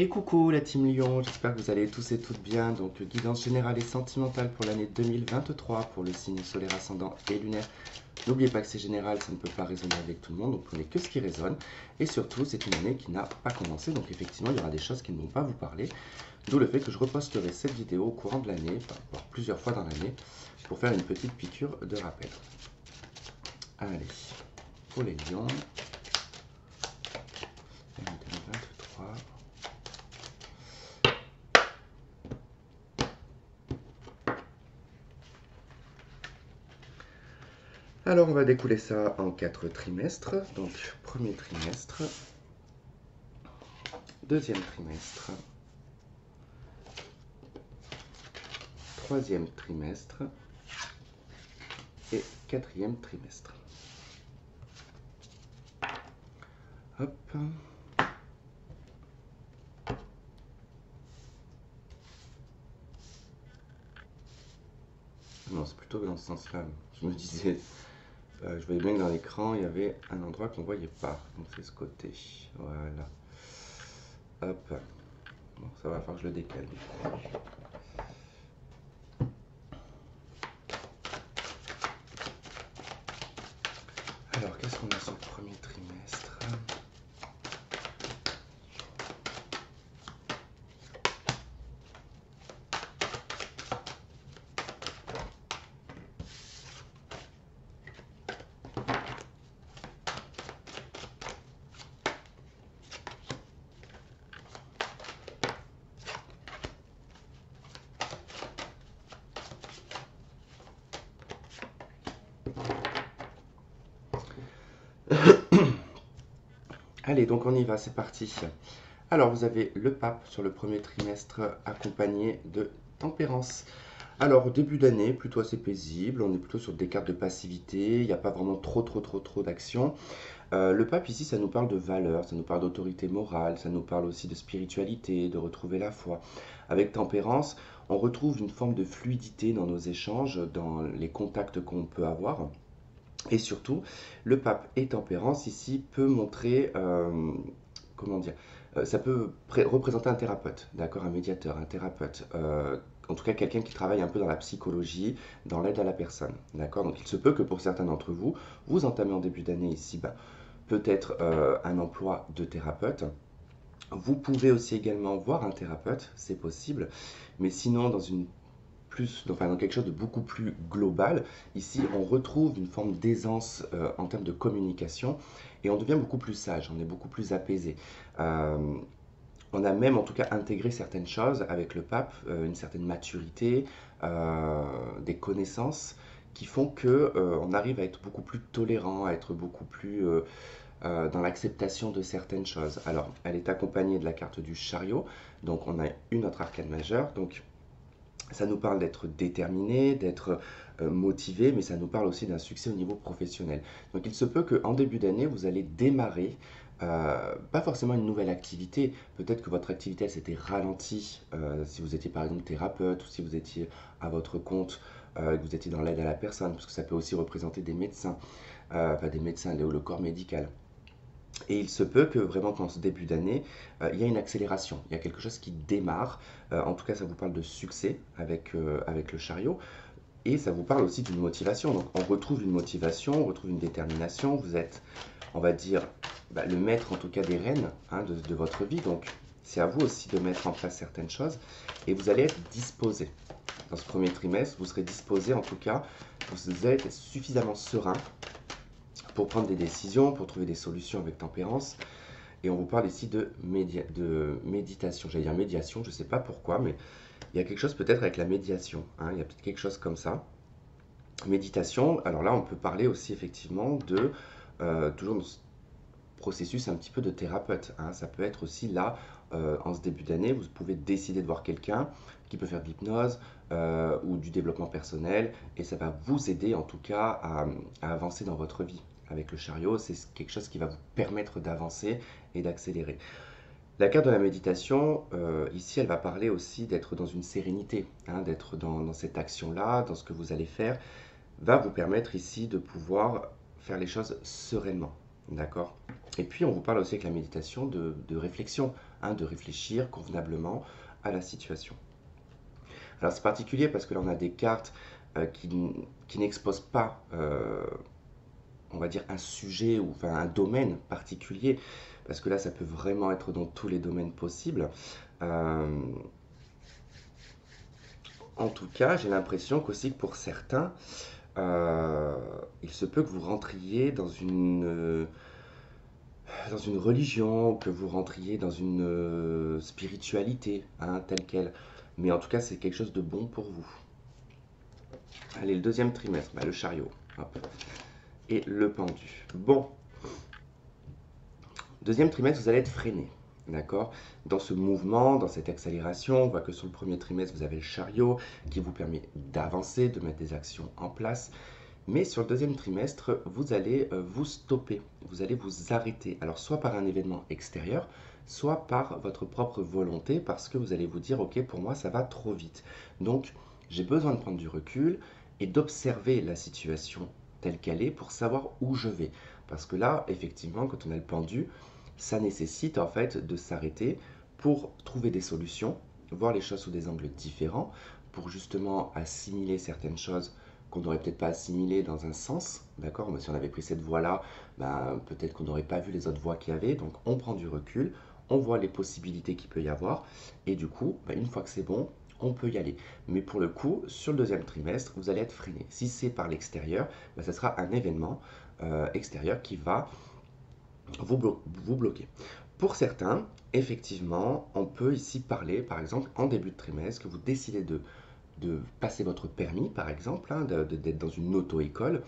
Et coucou la team Lyon, j'espère que vous allez tous et toutes bien. Donc guidance générale et sentimentale pour l'année 2023 pour le signe solaire ascendant et lunaire. N'oubliez pas que c'est général, ça ne peut pas résonner avec tout le monde, donc prenez que ce qui résonne. Et surtout, c'est une année qui n'a pas commencé, donc effectivement, il y aura des choses qui ne vont pas vous parler. D'où le fait que je reposterai cette vidéo au courant de l'année, enfin, voire plusieurs fois dans l'année, pour faire une petite piqûre de rappel. Allez, pour les lions, l'année 2023. Alors, on va découler ça en 4 trimestres. Donc, premier trimestre, deuxième trimestre, troisième trimestre et quatrième trimestre. Hop. Non, c'est plutôt dans ce sens-là. Je me disais, je voyais bien que dans l'écran, il y avait un endroit qu'on ne voyait pas. Donc, c'est ce côté. Voilà. Hop. Bon, ça va falloir que je le décale. Alors, qu'est-ce qu'on a sur le premier trimestre? Allez, donc on y va, c'est parti. Alors, vous avez le pape sur le premier trimestre accompagné de tempérance. Alors, au début d'année, plutôt assez paisible, on est plutôt sur des cartes de passivité, il n'y a pas vraiment trop d'action. Le pape ici, ça nous parle de valeurs, ça nous parle d'autorité morale, ça nous parle aussi de spiritualité, de retrouver la foi. Avec tempérance, on retrouve une forme de fluidité dans nos échanges, dans les contacts qu'on peut avoir. Et surtout, le pape et tempérance ici peut montrer, comment dire, ça peut représenter un thérapeute, d'accord, un médiateur, un thérapeute, en tout cas quelqu'un qui travaille un peu dans la psychologie, dans l'aide à la personne, d'accord. Donc il se peut que pour certains d'entre vous, vous entamez en début d'année ici, peut-être un emploi de thérapeute. Vous pouvez aussi également voir un thérapeute, c'est possible, mais sinon dans quelque chose de beaucoup plus global. Ici, on retrouve une forme d'aisance en termes de communication et on devient beaucoup plus sage, on est beaucoup plus apaisé. Euh, on a même en tout cas intégré certaines choses avec le pape, une certaine maturité, des connaissances qui font que on arrive à être beaucoup plus tolérant, à être beaucoup plus dans l'acceptation de certaines choses. Alors, elle est accompagnée de la carte du chariot, donc on a une autre arcane majeure, donc ça nous parle d'être déterminé, d'être motivé, mais ça nous parle aussi d'un succès au niveau professionnel. Donc il se peut qu'en début d'année, vous allez démarrer, pas forcément une nouvelle activité, peut-être que votre activité elle s'était ralentie, si vous étiez par exemple thérapeute, ou si vous étiez à votre compte, que vous étiez dans l'aide à la personne, parce que ça peut aussi représenter des médecins, enfin des médecins, le corps médical. Et il se peut que vraiment qu'en ce début d'année, il y a une accélération, il y a quelque chose qui démarre. En tout cas, ça vous parle de succès avec le chariot. Et ça vous parle aussi d'une motivation. Donc on retrouve une motivation, on retrouve une détermination. Vous êtes, on va dire, le maître en tout cas des rênes de votre vie. Donc c'est à vous aussi de mettre en place certaines choses. Et vous allez être disposé. Dans ce premier trimestre, vous serez disposé en tout cas, vous allez être suffisamment serein pour prendre des décisions, pour trouver des solutions avec tempérance. Et on vous parle ici de méditation. J'allais dire médiation, je ne sais pas pourquoi, mais il y a quelque chose peut-être avec la médiation. Il y a peut-être quelque chose comme ça. Méditation, alors là, on peut parler aussi effectivement de, toujours dans ce processus un petit peu de thérapeute. Ça peut être aussi là, en ce début d'année, vous pouvez décider de voir quelqu'un qui peut faire de l'hypnose ou du développement personnel, et ça va vous aider en tout cas à avancer dans votre vie. Avec le chariot, c'est quelque chose qui va vous permettre d'avancer et d'accélérer. La carte de la méditation, ici, elle va parler aussi d'être dans une sérénité, d'être dans cette action-là, dans ce que vous allez faire, va vous permettre ici de pouvoir faire les choses sereinement. d'accord? Et puis on vous parle aussi avec la méditation de réflexion, hein, de réfléchir convenablement à la situation. Alors c'est particulier parce que là on a des cartes qui n'exposent pas, on va dire, un sujet ou enfin, un domaine particulier, parce que là ça peut vraiment être dans tous les domaines possibles. Euh, En tout cas, j'ai l'impression qu'aussi que pour certains, euh, il se peut que vous rentriez dans une religion, ou que vous rentriez dans une spiritualité, hein, telle qu'elle. Mais en tout cas, c'est quelque chose de bon pour vous. Allez, le deuxième trimestre, bah, le chariot. Hop. Et le pendu. Bon, deuxième trimestre, vous allez être freiné. D'accord? Dans ce mouvement, dans cette accélération, on voit que sur le premier trimestre, vous avez le chariot qui vous permet d'avancer, de mettre des actions en place. Mais sur le deuxième trimestre, vous allez vous stopper, vous allez vous arrêter. Alors soit par un événement extérieur, soit par votre propre volonté, parce que vous allez vous dire, ok, pour moi, ça va trop vite. Donc, j'ai besoin de prendre du recul et d'observer la situation telle qu'elle est pour savoir où je vais. Parce que là, effectivement, quand on a le pendu, ça nécessite en fait de s'arrêter pour trouver des solutions, voir les choses sous des angles différents, pour justement assimiler certaines choses qu'on n'aurait peut-être pas assimilées dans un sens, d'accord? Mais si on avait pris cette voie-là, ben, peut-être qu'on n'aurait pas vu les autres voies qu'il y avait. Donc on prend du recul, on voit les possibilités qu'il peut y avoir, et du coup, ben, une fois que c'est bon, on peut y aller. Mais pour le coup, sur le deuxième trimestre, vous allez être freiné. Si c'est par l'extérieur, ben, ça sera un événement extérieur qui va vous bloquer. Pour certains, effectivement, on peut ici parler, par exemple, en début de trimestre, que vous décidez de passer votre permis, par exemple, hein, d'être dans une auto-école,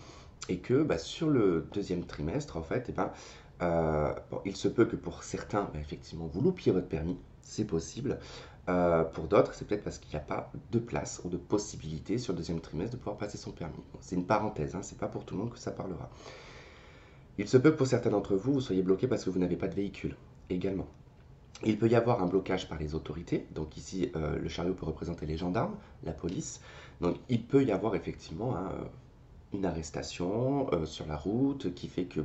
et que bah, sur le deuxième trimestre, en fait, eh ben, bon, il se peut que pour certains, bah, effectivement, vous loupiez votre permis, c'est possible. Pour d'autres, c'est peut-être parce qu'il n'y a pas de place ou de possibilité sur le deuxième trimestre de pouvoir passer son permis. Bon, c'est une parenthèse, hein, c'est pas pour tout le monde que ça parlera. Il se peut que pour certains d'entre vous, vous soyez bloqué parce que vous n'avez pas de véhicule également. Il peut y avoir un blocage par les autorités. Donc ici, le chariot peut représenter les gendarmes, la police. Donc il peut y avoir effectivement hein, une arrestation sur la route qui fait que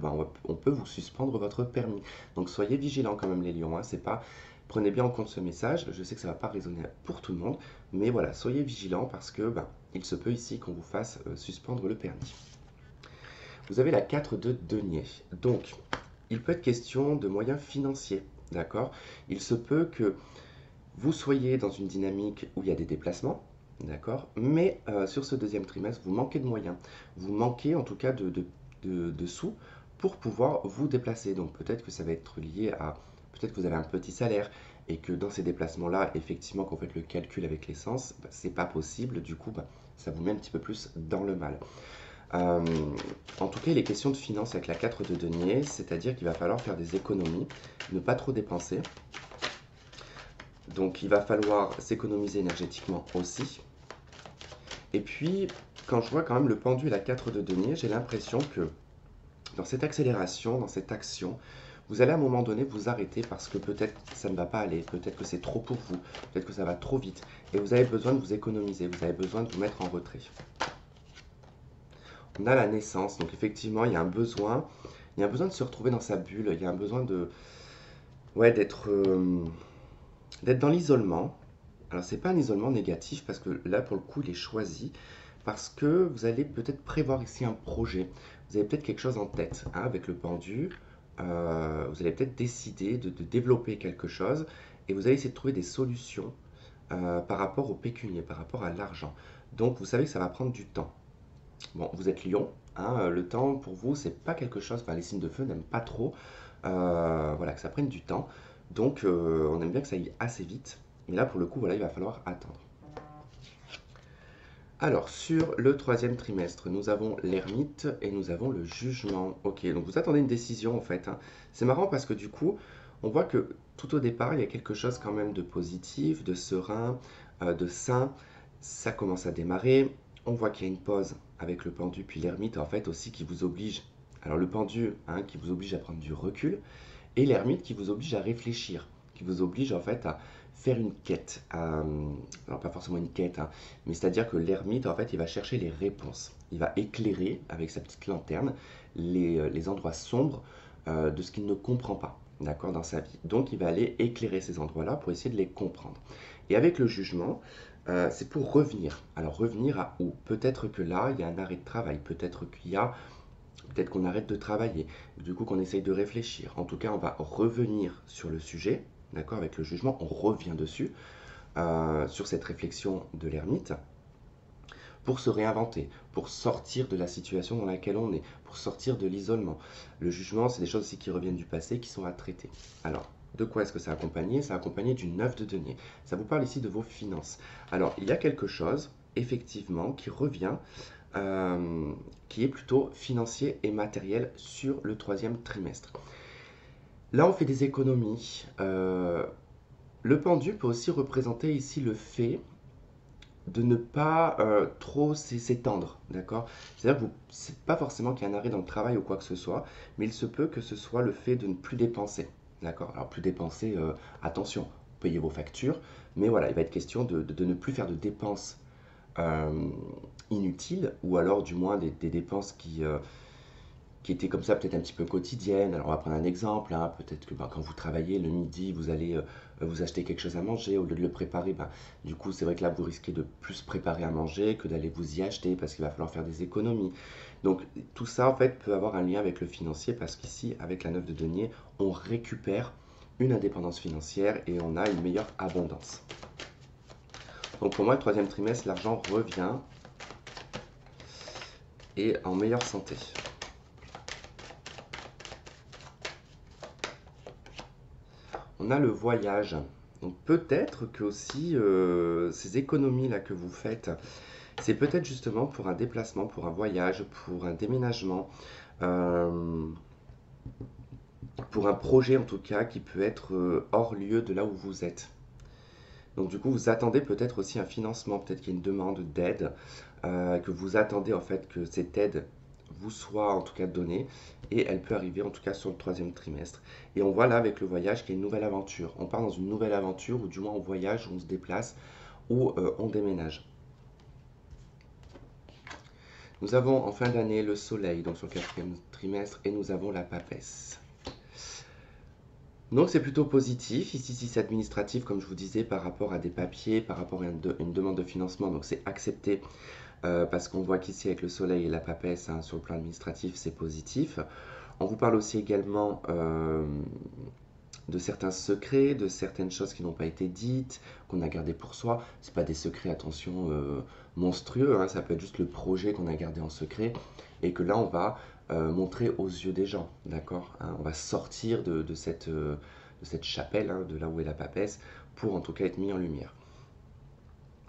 on peut vous suspendre votre permis. Donc soyez vigilants quand même les lions. Hein, c'est pas, prenez bien en compte ce message. Je sais que ça ne va pas résonner pour tout le monde, mais voilà, soyez vigilants parce que il se peut ici qu'on vous fasse suspendre le permis. Vous avez la 4 de denier. Donc, il peut être question de moyens financiers, d'accord? Il se peut que vous soyez dans une dynamique où il y a des déplacements, d'accord? Mais sur ce deuxième trimestre, vous manquez de moyens. Vous manquez en tout cas de sous pour pouvoir vous déplacer. Donc peut-être que ça va être lié à... Peut-être que vous avez un petit salaire et que dans ces déplacements-là, effectivement, quand vous faites le calcul avec l'essence, c'est pas possible. Du coup, ça vous met un petit peu plus dans le mal. Euh, En tout cas, il est question de finances avec la 4 de denier, c'est-à-dire qu'il va falloir faire des économies, ne pas trop dépenser. Donc il va falloir s'économiser énergétiquement aussi. Et puis, quand je vois quand même le pendu et la 4 de denier, j'ai l'impression que dans cette accélération, dans cette action, vous allez à un moment donné vous arrêter parce que peut-être ça ne va pas aller, peut-être que c'est trop pour vous, peut-être que ça va trop vite. Et vous avez besoin de vous économiser, vous avez besoin de vous mettre en retrait. On a la naissance, donc effectivement, il y a un besoin de se retrouver dans sa bulle, il y a un besoin de, ouais, d'être dans l'isolement. Alors, c'est pas un isolement négatif parce que là, pour le coup, il est choisi parce que vous allez peut-être prévoir ici un projet. Vous avez peut-être quelque chose en tête hein, avec le pendu. Vous allez peut-être décider de développer quelque chose et vous allez essayer de trouver des solutions par rapport au pécunier, par rapport à l'argent. Donc, vous savez que ça va prendre du temps. Bon, vous êtes lion, hein, le temps pour vous, c'est pas quelque chose, enfin les signes de feu n'aiment pas trop, voilà, que ça prenne du temps. Donc on aime bien que ça aille assez vite. Mais là pour le coup, voilà, il va falloir attendre. Alors, sur le troisième trimestre, nous avons l'ermite et nous avons le jugement. Ok, donc vous attendez une décision en fait. Hein. C'est marrant parce que du coup, on voit que tout au départ, il y a quelque chose quand même de positif, de serein, de sain. Ça commence à démarrer. On voit qu'il y a une pause avec le pendu, puis l'ermite en fait aussi qui vous oblige. Alors le pendu hein, qui vous oblige à prendre du recul, et l'ermite qui vous oblige à réfléchir, qui vous oblige en fait à faire une quête. Alors pas forcément une quête, hein, mais c'est-à-dire que l'ermite en fait il va chercher les réponses. Il va éclairer avec sa petite lanterne les endroits sombres de ce qu'il ne comprend pas, d'accord, dans sa vie. Donc il va aller éclairer ces endroits-là pour essayer de les comprendre. Et avec le jugement, c'est pour revenir. Alors revenir à où? Peut-être que là, il y a un arrêt de travail, peut-être qu'on arrête de travailler, du coup qu'on essaye de réfléchir. En tout cas, on va revenir sur le sujet, d'accord, avec le jugement, on revient dessus, sur cette réflexion de l'ermite, pour se réinventer, pour sortir de la situation dans laquelle on est, pour sortir de l'isolement. Le jugement, c'est des choses aussi qui reviennent du passé, qui sont à traiter. Alors, de quoi est-ce que ça accompagné? Ça accompagné du 9 de denier. Ça vous parle ici de vos finances. Alors, il y a quelque chose, effectivement, qui revient, qui est plutôt financier et matériel sur le troisième trimestre. Là, on fait des économies. Le pendu peut aussi représenter ici le fait de ne pas trop s'étendre, d'accord? C'est-à-dire que c'est pas forcément qu'il y a un arrêt dans le travail ou quoi que ce soit, mais il se peut que ce soit le fait de ne plus dépenser, d'accord? Alors plus dépenser, attention, payez vos factures, mais voilà, il va être question de ne plus faire de dépenses euh, inutiles, ou alors du moins des dépenses qui étaient comme ça peut-être un petit peu quotidiennes. Alors on va prendre un exemple, hein. Peut-être que quand vous travaillez le midi, vous allez vous acheter quelque chose à manger, au lieu de le préparer, du coup c'est vrai que là vous risquez de plus préparer à manger que d'aller vous y acheter parce qu'il va falloir faire des économies. Donc tout ça en fait peut avoir un lien avec le financier parce qu'ici avec la 9 de denier, on récupère une indépendance financière et on a une meilleure abondance. Donc pour moi le troisième trimestre, l'argent revient et en meilleure santé. On a le voyage. Donc peut-être que aussi ces économies-là que vous faites, c'est peut-être justement pour un déplacement, pour un voyage, pour un déménagement, euh, pour un projet en tout cas qui peut être hors lieu de là où vous êtes. Donc du coup, vous attendez peut-être aussi un financement, peut-être qu'il y a une demande d'aide, que vous attendez en fait que cette aide vous soit en tout cas donnée, et elle peut arriver en tout cas sur le troisième trimestre. Et on voit là avec le voyage qu'il y a une nouvelle aventure. On part dans une nouvelle aventure, ou du moins on voyage, on se déplace, ou on déménage. Nous avons en fin d'année le soleil, donc sur le quatrième trimestre, et nous avons la papesse. Donc c'est plutôt positif. Ici, si c'est administratif, comme je vous disais, par rapport à des papiers, par rapport à une demande de financement, donc c'est accepté parce qu'on voit qu'ici avec le soleil et la papesse, hein, sur le plan administratif, c'est positif. On vous parle aussi également de certains secrets, de certaines choses qui n'ont pas été dites, qu'on a gardées pour soi. C'est pas des secrets, attention, monstrueux, hein, ça peut être juste le projet qu'on a gardé en secret et que là on va montrer aux yeux des gens, d'accord, hein. On va sortir de cette chapelle, hein, de là où est la papesse, pour en tout cas être mis en lumière.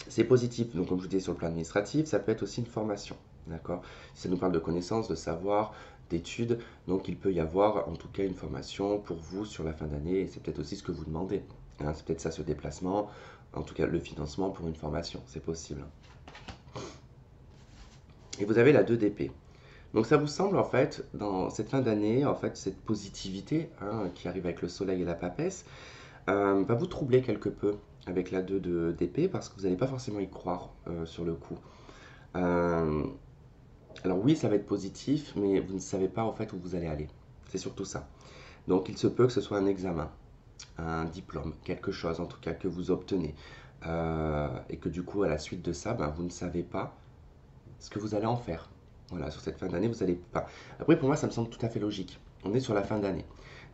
C'est positif, donc comme je vous disais sur le plan administratif, ça peut être aussi une formation, d'accord? Si ça nous parle de connaissances, de savoir, d'études, donc il peut y avoir en tout cas une formation pour vous sur la fin d'année, et c'est peut-être aussi ce que vous demandez, hein. C'est peut-être ça ce déplacement, en tout cas le financement pour une formation, c'est possible. Et vous avez la 2 d'épée. Donc ça vous semble en fait, dans cette fin d'année, en fait cette positivité, hein, qui arrive avec le soleil et la papesse, va vous troubler quelque peu avec la 2 d'épée parce que vous n'allez pas forcément y croire sur le coup. Euh, alors oui, ça va être positif, mais vous ne savez pas en fait où vous allez aller. C'est surtout ça. Donc il se peut que ce soit un examen, un diplôme, quelque chose en tout cas que vous obtenez. Et que du coup, à la suite de ça, vous ne savez pas ce que vous allez en faire. Voilà, sur cette fin d'année, vous allez pas. Après, pour moi, ça me semble tout à fait logique. On est sur la fin d'année.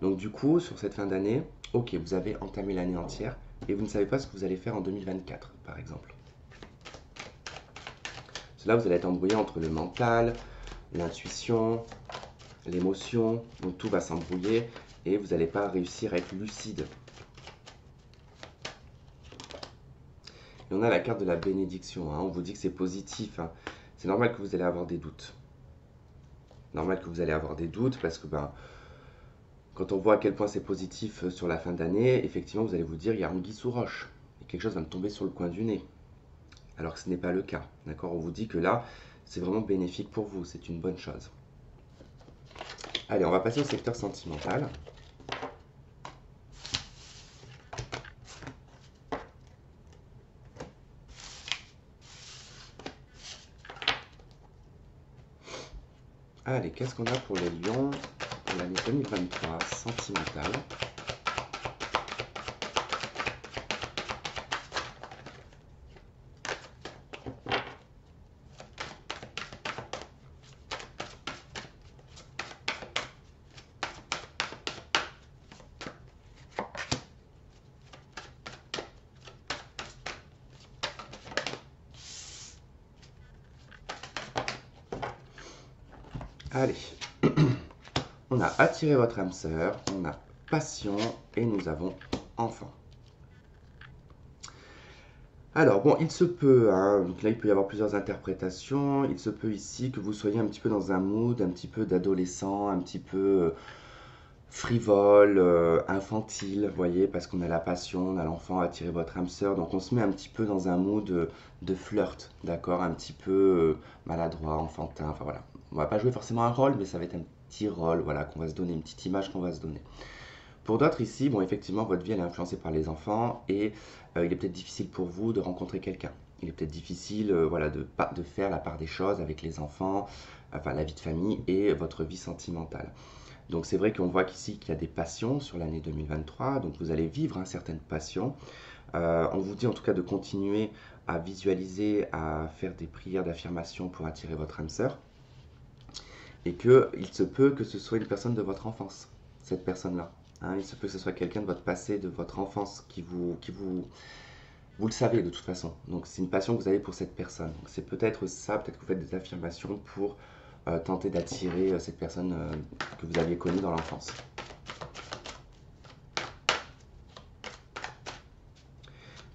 Donc du coup, sur cette fin d'année, ok, vous avez entamé l'année entière et vous ne savez pas ce que vous allez faire en 2024, par exemple. Là, vous allez être embrouillé entre le mental, l'intuition, l'émotion, donc tout va s'embrouiller et vous n'allez pas réussir à être lucide. Et on a la carte de la bénédiction, hein. On vous dit que c'est positif, hein. C'est normal que vous allez avoir des doutes. Normal que vous allez avoir des doutes parce que quand on voit à quel point c'est positif sur la fin d'année, effectivement, vous allez vous dire, il y a anguille sous roche. Et quelque chose va me tomber sur le coin du nez. Alors que ce n'est pas le cas. D'accord? On vous dit que là, c'est vraiment bénéfique pour vous. C'est une bonne chose. Allez, on va passer au secteur sentimental. Allez, qu'est-ce qu'on a pour les lions? pour l'année 2023 sentimentale. Allez, on a attiré votre âme sœur, on a passion et nous avons enfant. Alors bon, il se peut, hein, donc là il peut y avoir plusieurs interprétations, il se peut ici que vous soyez un petit peu dans un mood, un petit peu d'adolescent, un petit peu frivole, infantile, vous voyez, parce qu'on a la passion, on a l'enfant, attirer votre âme sœur, donc on se met un petit peu dans un mood de flirt, d'accord, un petit peu maladroit, enfantin, enfin voilà. On va pas jouer forcément un rôle, mais ça va être un petit rôle, voilà, qu'on va se donner, une petite image qu'on va se donner. Pour d'autres ici, bon, effectivement, votre vie elle est influencée par les enfants et il est peut-être difficile pour vous de rencontrer quelqu'un. Il est peut-être difficile, voilà, de faire la part des choses avec les enfants, enfin la vie de famille et votre vie sentimentale. Donc c'est vrai qu'on voit qu'ici qu'il y a des passions sur l'année 2023, donc vous allez vivre certaines passions. On vous dit en tout cas de continuer à visualiser, à faire des prières d'affirmation pour attirer votre âme sœur. Et qu'il se peut que ce soit une personne de votre enfance, cette personne-là. Hein, il se peut que ce soit quelqu'un de votre passé, de votre enfance, vous le savez de toute façon. Donc c'est une passion que vous avez pour cette personne. Donc c'est peut-être ça, peut-être que vous faites des affirmations pour tenter d'attirer cette personne que vous aviez connue dans l'enfance.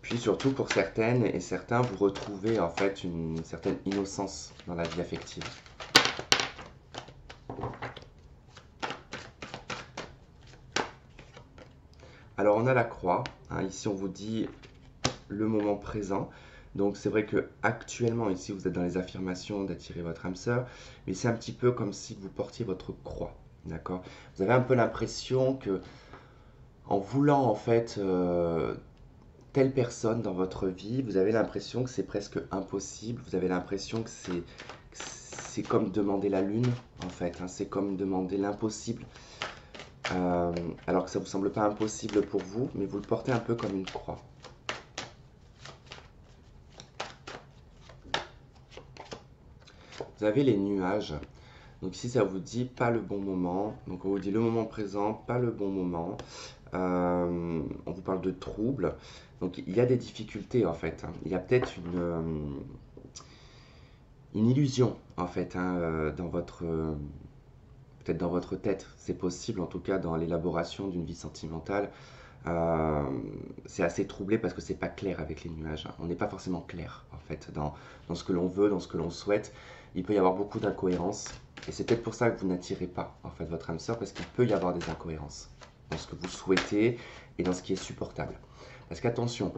Puis surtout pour certaines et certains, vous retrouvez en fait une certaine innocence dans la vie affective. Alors on a la croix, hein, ici on vous dit le moment présent. Donc c'est vrai que actuellement ici vous êtes dans les affirmations d'attirer votre âme sœur, mais c'est un petit peu comme si vous portiez votre croix, d'accord? Vous avez un peu l'impression que en voulant en fait telle personne dans votre vie, vous avez l'impression que c'est presque impossible, vous avez l'impression que c'est comme demander la lune en fait, hein, c'est comme demander l'impossible. Alors que ça ne vous semble pas impossible pour vous, mais vous le portez un peu comme une croix. Vous avez les nuages. Donc ici, ça vous dit pas le bon moment. Donc on vous dit le moment présent, pas le bon moment. On vous parle de troubles. Donc il y a des difficultés en fait. Hein. Il y a peut-être une illusion en fait dans votre... peut-être dans votre tête, c'est possible en tout cas dans l'élaboration d'une vie sentimentale. C'est assez troublé parce que c'est pas clair avec les nuages. Hein. On n'est pas forcément clair en fait dans ce que l'on veut, dans ce que l'on souhaite. Il peut y avoir beaucoup d'incohérences et c'est peut-être pour ça que vous n'attirez pas en fait votre âme sœur parce qu'il peut y avoir des incohérences dans ce que vous souhaitez et dans ce qui est supportable. Parce qu'attention,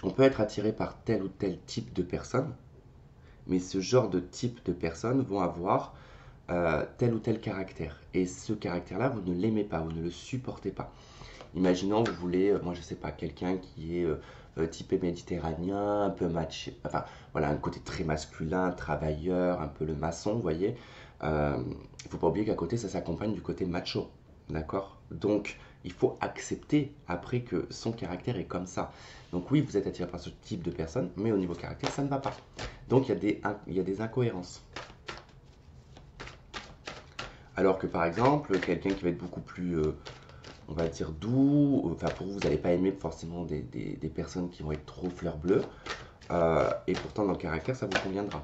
on peut être attiré par tel ou tel type de personne, mais ce genre de type de personnes vont avoir tel ou tel caractère. Et ce caractère-là, vous ne l'aimez pas, vous ne le supportez pas. Imaginons, vous voulez, moi je sais pas, quelqu'un qui est typé méditerranéen, un peu maché, enfin voilà, un côté très masculin, travailleur, un peu le maçon, vous voyez. Il ne faut pas oublier qu'à côté, ça s'accompagne du côté macho, d'accord? Donc, il faut accepter après que son caractère est comme ça. Donc oui, vous êtes attiré par ce type de personne, mais au niveau caractère, ça ne va pas. Donc il y a des incohérences. Alors que par exemple, quelqu'un qui va être beaucoup plus, on va dire, doux, enfin pour vous, vous n'allez pas aimer forcément des personnes qui vont être trop fleur bleue, et pourtant dans le caractère, ça vous conviendra.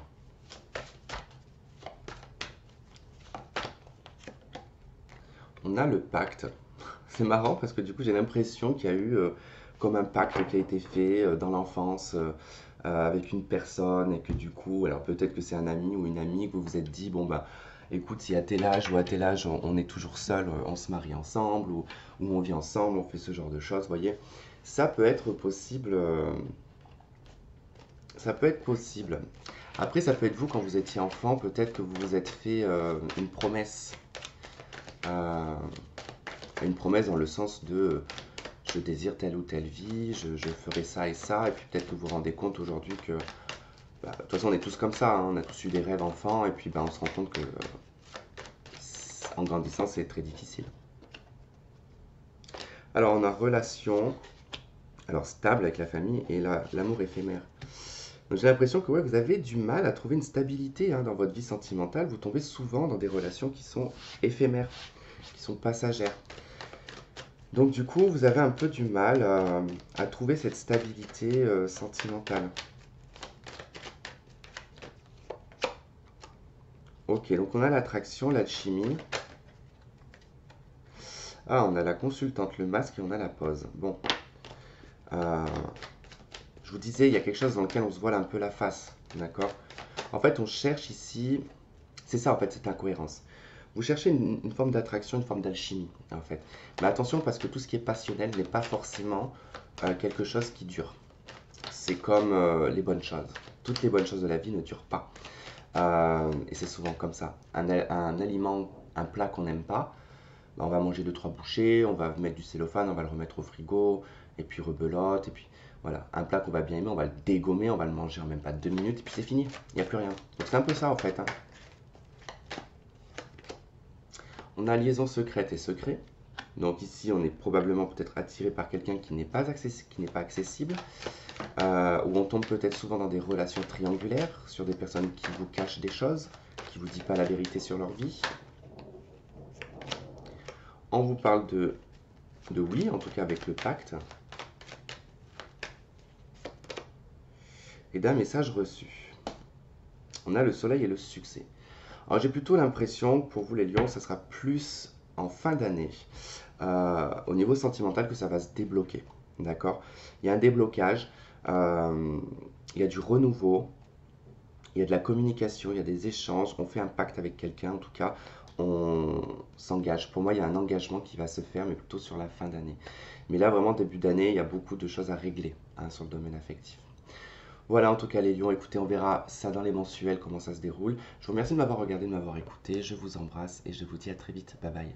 On a le pacte. C'est marrant parce que du coup, j'ai l'impression qu'il y a eu comme un pacte qui a été fait dans l'enfance avec une personne et que du coup, alors peut-être que c'est un ami ou une amie que vous vous êtes dit, bon bah écoute, si à tel âge ou à tel âge on est toujours seul, on se marie ensemble ou on vit ensemble, on fait ce genre de choses, vous voyez. Ça peut être possible. Ça peut être possible. Après, ça peut être vous quand vous étiez enfant, peut-être que vous vous êtes fait une promesse. Euh, une promesse dans le sens de je désire telle ou telle vie, je ferai ça et ça, et puis peut-être que vous vous rendez compte aujourd'hui que bah, de toute façon on est tous comme ça, hein, on a tous eu des rêves enfants, et puis bah, on se rend compte que en grandissant, c'est très difficile. Alors, on a relation, alors stable avec la famille et l'amour éphémère. Donc, j'ai l'impression que ouais, vous avez du mal à trouver une stabilité dans votre vie sentimentale. Vous tombez souvent dans des relations qui sont éphémères, qui sont passagères. Donc, du coup, vous avez un peu du mal à trouver cette stabilité sentimentale. Ok, donc on a l'attraction, l'alchimie. Ah, on a la consultante, le masque et on a la pause. Bon, euh, je vous disais, il y a quelque chose dans lequel on se voile un peu la face, d'accord? En fait, on cherche ici, c'est ça en fait, cette incohérence. Vous cherchez une forme d'attraction, une forme d'alchimie, en fait. Mais attention, parce que tout ce qui est passionnel n'est pas forcément quelque chose qui dure. C'est comme les bonnes choses. Toutes les bonnes choses de la vie ne durent pas. Et c'est souvent comme ça. Un aliment, un plat qu'on n'aime pas, bah, on va manger deux, trois bouchées, on va mettre du cellophane, on va le remettre au frigo, et puis rebelote, et puis voilà. Un plat qu'on va bien aimer, on va le dégommer, on va le manger en même pas 2 minutes, et puis c'est fini, il n'y a plus rien. Donc c'est un peu ça en fait. On a liaison secrète et secret. Donc ici, on est probablement peut-être attiré par quelqu'un qui n'est pas accessible, ou on tombe peut-être souvent dans des relations triangulaires, sur des personnes qui vous cachent des choses, qui ne vous disent pas la vérité sur leur vie. On vous parle de oui, en tout cas avec le pacte, et d'un message reçu. On a le soleil et le succès. Alors j'ai plutôt l'impression, pour vous les lions, ça sera plus en fin d'année, au niveau sentimental, que ça va se débloquer. D'accord? Il y a un déblocage, il y a du renouveau, il y a de la communication, il y a des échanges, on fait un pacte avec quelqu'un, en tout cas, on s'engage. Pour moi, il y a un engagement qui va se faire, mais plutôt sur la fin d'année. Mais là, vraiment, début d'année, il y a beaucoup de choses à régler sur le domaine affectif. Voilà, en tout cas, les lions, écoutez, on verra ça dans les mensuels, comment ça se déroule. Je vous remercie de m'avoir regardé, de m'avoir écouté. Je vous embrasse et je vous dis à très vite. Bye bye.